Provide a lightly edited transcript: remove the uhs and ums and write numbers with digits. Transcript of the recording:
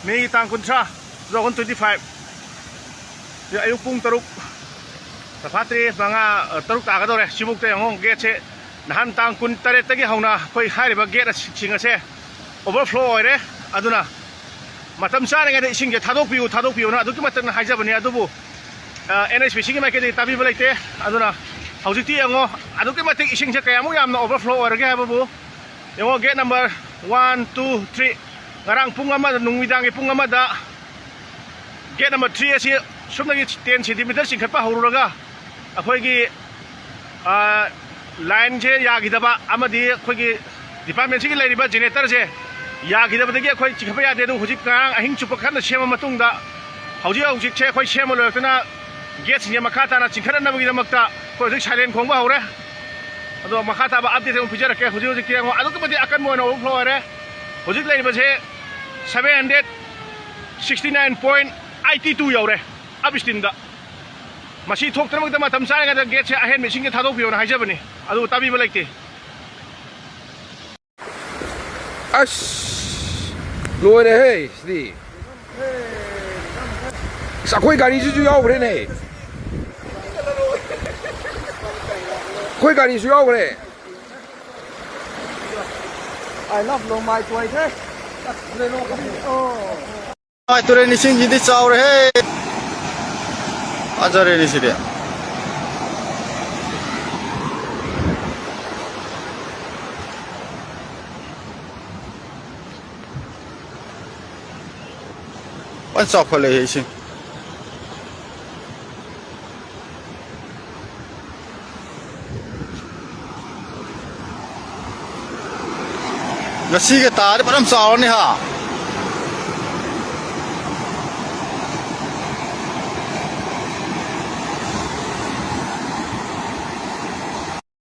May tang kuntra 2025 di ayuk pung taruk tapatri mga taruk ta ka dore sibuk te ngong gate se nahan tang kun tare tagi hauna khoi hari ba gate singa se overflow oire aduna matam sare ga ising ge thadok piu na aduki matan haijabani adubu NHP singi ma ke tabi balaite aduna haujiti ngo aduki matik ising se kayamu yamna overflow oire ge habu ngo gate number 1 2 3 ngarang pung ama nungwidang pung ama da gate number 3 asi sumnagi 10 cm singkhatpa hururaga akhoi line se yagidaba amadi akhoi department sigi lairiba generator se yagidabadagi akhoi chikapa yade du hujik ngarang ahing chupa khanna sema matungda hujik che akhoi sema loytuna gate singe makhata na chingkhara nabagi damakta akhoi hujik silent khongba hore ado makhata ba update on pijara ke hujik ke ngo adukapati akan mo na overflow ore hujik lairiba se 769.82 yaure abistinda masi thok tarmak da matam sa ga gate se ahen machine ke thadok piona haijabani adu tabi balaite ash loi ne hey sli sa khoi gari ju yao re ne khoi gari ju yao re I love long my toy thế ai Turel ni sing hindi chau re he ajare ni sire wan chau khole he sing ngasi ke tar param chau ni ha